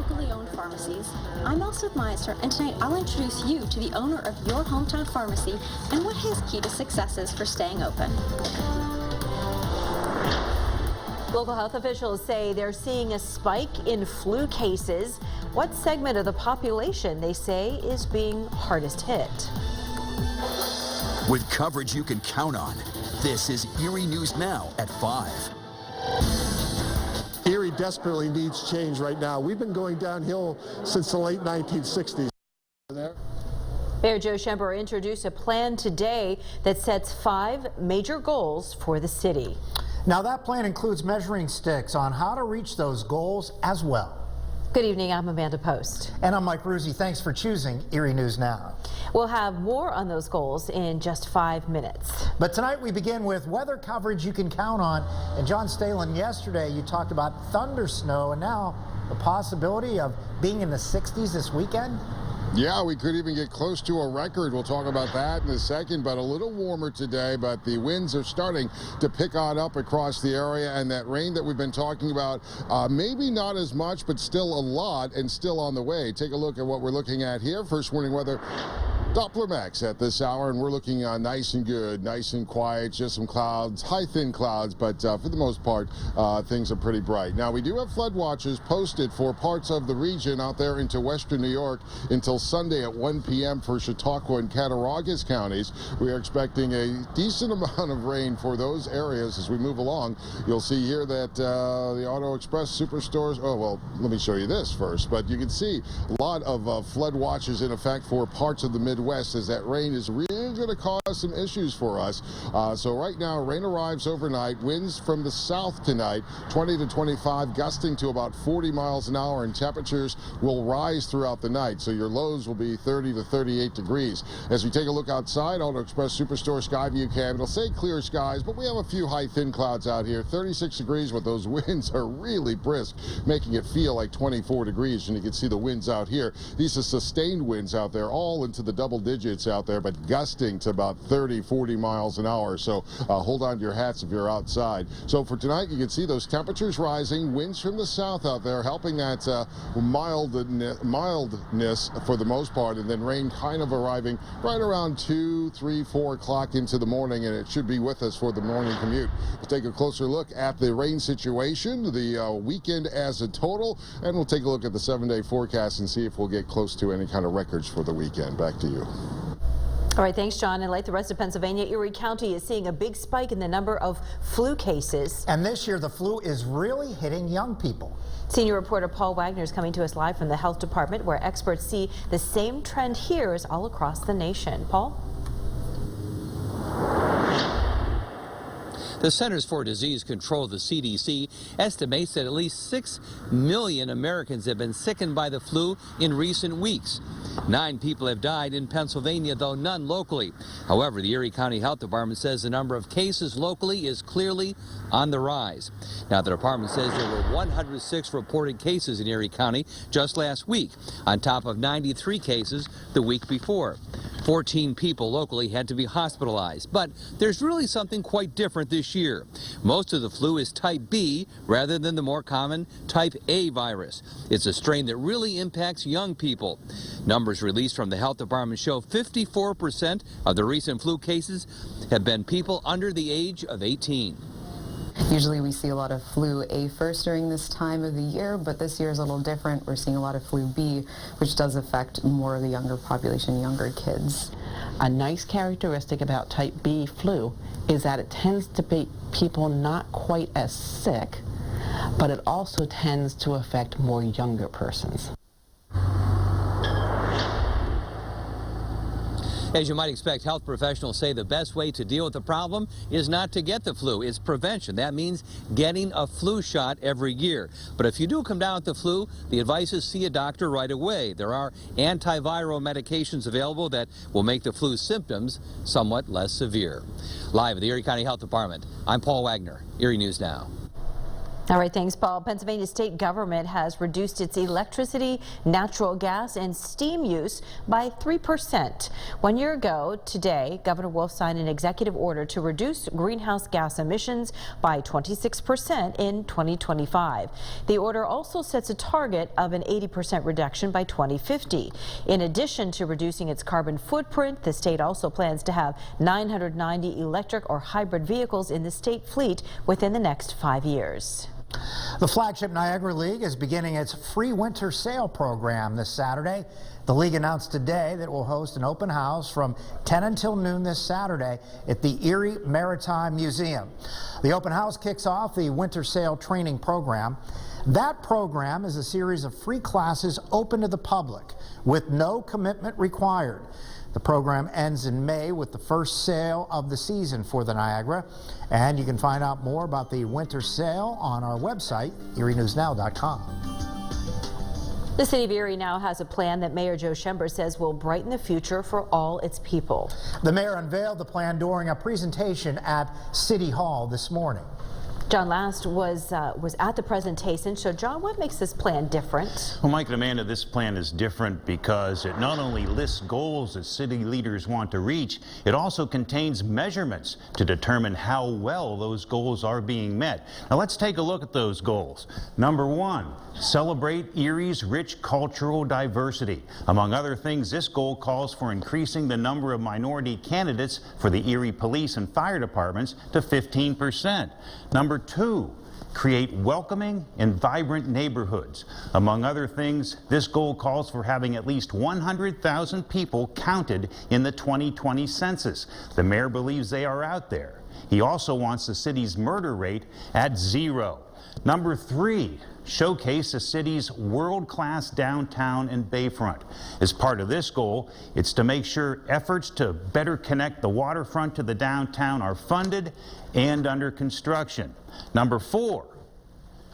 locally owned pharmacies. I'm Elsa Meister, and tonight I'll introduce you to the owner of your hometown pharmacy and what his key to success is for staying open. Local health officials say they're seeing a spike in flu cases. What segment of the population they say is being hardest hit? With coverage you can count on, this is Erie News Now at 5. Erie desperately needs change right now. We've been going downhill since the late 1960s. Mayor Joe Schember introduced a plan today that sets 5 major goals for the city. Now that plan includes measuring sticks on how to reach those goals as well. Good evening, I'm Amanda Post. And I'm Mike Ruzzi. Thanks for choosing Erie News Now. We'll have more on those goals in just 5 minutes. But tonight we begin with weather coverage you can count on. And John Stalen, yesterday you talked about thunder snow and now the possibility of being in the 60s this weekend. Yeah, we could even get close to a record. We'll talk about that in a second, but a little warmer today, but the winds are starting to pick on up across the area, and that rain that we've been talking about, maybe not as much, but still a lot and still on the way. Take a look at what we're looking at here. First warning weather. Doppler max at this hour, and we're looking nice and good, nice and quiet, just some clouds, high thin clouds, but for the most part things are pretty bright. Now we do have flood watches posted for parts of the region out there into western New York until Sunday at 1 p.m. for Chautauqua and Cattaraugus counties. We are expecting a decent amount of rain for those areas as we move along. You'll see here that the Auto Express superstores, oh well, let me show you this first, but you can see a lot of flood watches in effect for parts of the Midwest, as that rain is really going to cause some issues for us. So right now, rain arrives overnight. Winds from the south tonight, 20 to 25, gusting to about 40 miles an hour, and temperatures will rise throughout the night. So your lows will be 30 to 38 degrees. As we take a look outside, Auto Express Superstore Skyview cam, it'll say clear skies, but we have a few high thin clouds out here. 36 degrees, but those winds are really brisk, making it feel like 24 degrees. And you can see the winds out here. These are sustained winds out there, all into the double digits out there, but gusting to about 30, 40 miles an hour. So hold on to your hats if you're outside. So for tonight, you can see those temperatures rising, winds from the south out there, helping that mildness for the most part, and then rain kind of arriving right around 2, 3, 4 o'clock into the morning, and it should be with us for the morning commute. We'll take a closer look at the rain situation, the weekend as a total, and we'll take a look at the 7-day forecast and see if we'll get close to any kind of records for the weekend. Back to you. All right, thanks, John. And like the rest of Pennsylvania, Erie County is seeing a big spike in the number of flu cases. And this year, the flu is really hitting young people. Senior reporter Paul Wagner is coming to us live from the health department, where experts see the same trend here as all across the nation. Paul? The Centers for Disease Control, the CDC, estimates that at least 6 million Americans have been sickened by the flu in recent weeks. 9 people have died in Pennsylvania, though none locally. However, the Erie County Health Department says the number of cases locally is clearly on the rise. Now, the department says there were 106 reported cases in Erie County just last week, on top of 93 cases the week before. 14 people locally had to be hospitalized. But there's really something quite different this year. Most of the flu is type B rather than the more common type A virus. It's a strain that really impacts young people. Numbers released from the health department show 54% of the recent flu cases have been people under the age of 18. Usually we see a lot of flu A first during this time of the year, but this year is a little different. We're seeing a lot of flu B, which does affect more of the younger population, younger kids. A nice characteristic about type B flu is that it tends to be people not quite as sick, but it also tends to affect more younger persons. As you might expect, health professionals say the best way to deal with the problem is not to get the flu. It's prevention. That means getting a flu shot every year. But if you do come down with the flu, the advice is see a doctor right away. There are antiviral medications available that will make the flu symptoms somewhat less severe. Live at the Erie County Health Department, I'm Paul Wagner, Erie News Now. All right, thanks, Paul. Pennsylvania state government has reduced its electricity, natural gas, and steam use by 3%. 1 year ago today, Governor Wolf signed an executive order to reduce greenhouse gas emissions by 26% in 2025. The order also sets a target of an 80% reduction by 2050. In addition to reducing its carbon footprint, the state also plans to have 990 electric or hybrid vehicles in the state fleet within the next 5 years. The flagship Niagara League is beginning its free winter sail program this Saturday. The league announced today that it will host an open house from 10 until noon this Saturday at the Erie Maritime Museum. The open house kicks off the winter sail training program. That program is a series of free classes open to the public with no commitment required. The program ends in May with the first sail of the season for the Niagara. And you can find out more about the winter sail on our website, erienewsnow.com. The city of Erie now has a plan that Mayor Joe Schember says will brighten the future for all its people. The mayor unveiled the plan during a presentation at City Hall this morning. John Last was at the presentation. So, John, what makes this plan different? Well, Mike and Amanda, this plan is different because it not only lists goals that city leaders want to reach, it also contains measurements to determine how well those goals are being met. Now, let's take a look at those goals. Number one, celebrate Erie's rich cultural diversity. Among other things, this goal calls for increasing the number of minority candidates for the Erie Police and Fire Departments to 15%. Number two, create welcoming and vibrant neighborhoods. Among other things, this goal calls for having at least 100,000 people counted in the 2020 census. The mayor believes they are out there. He also wants the city's murder rate at 0. Number three, showcase the city's world-class downtown and bayfront. As part of this goal, it's to make sure efforts to better connect the waterfront to the downtown are funded and under construction. Number four,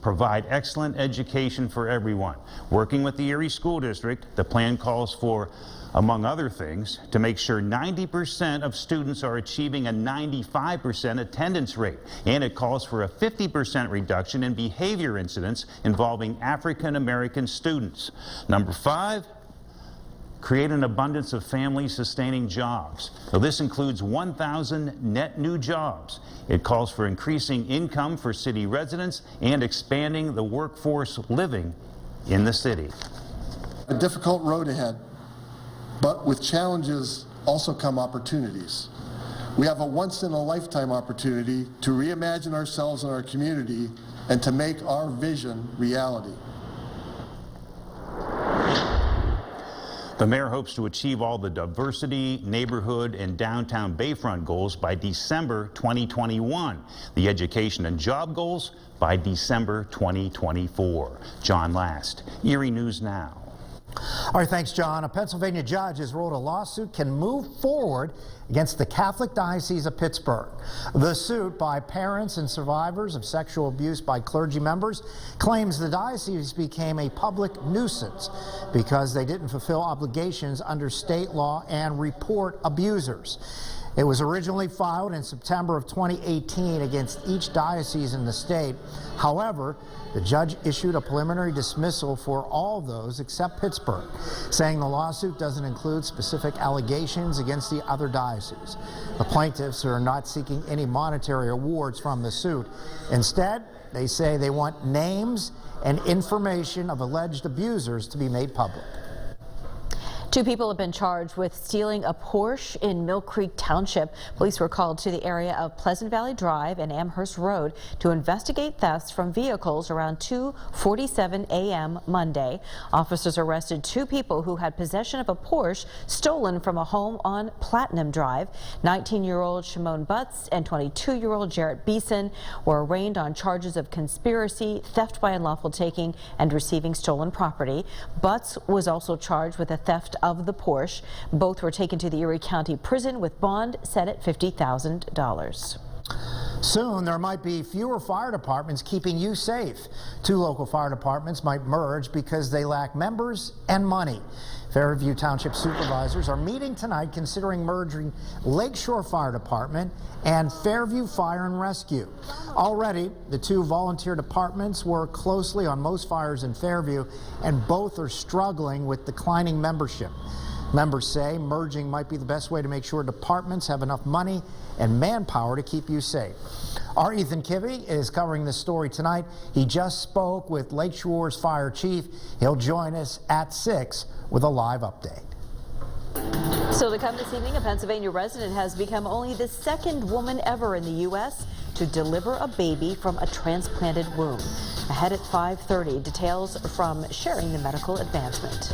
provide excellent education for everyone. Working with the Erie School District, the plan calls for, among other things, to make sure 90% of students are achieving a 95% attendance rate. And it calls for a 50% reduction in behavior incidents involving African American students. Number five, create an abundance of family-sustaining jobs. So this includes 1,000 net new jobs. It calls for increasing income for city residents and expanding the workforce living in the city. A difficult road ahead, but with challenges also come opportunities. We have a once-in-a-lifetime opportunity to reimagine ourselves and our community and to make our vision reality. The mayor hopes to achieve all the diversity, neighborhood, and downtown bayfront goals by December 2021. The education and job goals by December 2024. John Last, Erie News Now. All right, thanks, John. A Pennsylvania judge has ruled a lawsuit can move forward against the Catholic Diocese of Pittsburgh. The suit by parents and survivors of sexual abuse by clergy members claims the diocese became a public nuisance because they didn't fulfill obligations under state law and report abusers. It was originally filed in September of 2018 against each diocese in the state. However, the judge issued a preliminary dismissal for all those except Pittsburgh, saying the lawsuit doesn't include specific allegations against the other dioceses. The plaintiffs are not seeking any monetary awards from the suit. Instead, they say they want names and information of alleged abusers to be made public. 2 people have been charged with stealing a Porsche in Mill Creek Township. Police were called to the area of Pleasant Valley Drive and Amherst Road to investigate thefts from vehicles around 2:47 a.m. Monday. Officers arrested 2 people who had possession of a Porsche stolen from a home on Platinum Drive. 19-year-old Shimon Butts and 22-year-old Jarrett Beeson were arraigned on charges of conspiracy, theft by unlawful taking, and receiving stolen property. Butts was also charged with a theft of the Porsche. Both were taken to the Erie County Prison with bond set at $50,000. Soon, there might be fewer fire departments keeping you safe. 2 local fire departments might merge because they lack members and money. Fairview Township supervisors are meeting tonight considering merging Lakeshore Fire Department and Fairview Fire and Rescue. Already, the 2 volunteer departments work closely on most fires in Fairview, and both are struggling with declining membership. Members say merging might be the best way to make sure departments have enough money and manpower to keep you safe. Our Ethan Kivy is covering this story tonight. He just spoke with Lakeshore's fire chief. He'll join us at 6 with a live update. So to come this evening, a Pennsylvania resident has become only the 2nd woman ever in the U.S. to deliver a baby from a transplanted womb. Ahead at 5:30, details from sharing the medical advancement.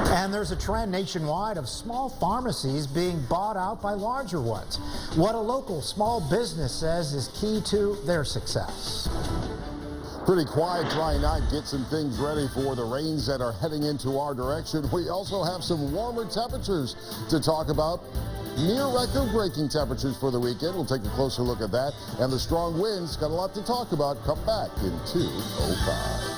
And there's a trend nationwide of small pharmacies being bought out by larger ones. What a local small business says is key to their success. Pretty quiet, dry night. Get some things ready for the rains that are heading into our direction. We also have some warmer temperatures to talk about. Near record-breaking temperatures for the weekend. We'll take a closer look at that. And the strong winds, got a lot to talk about. Come back in 2:05.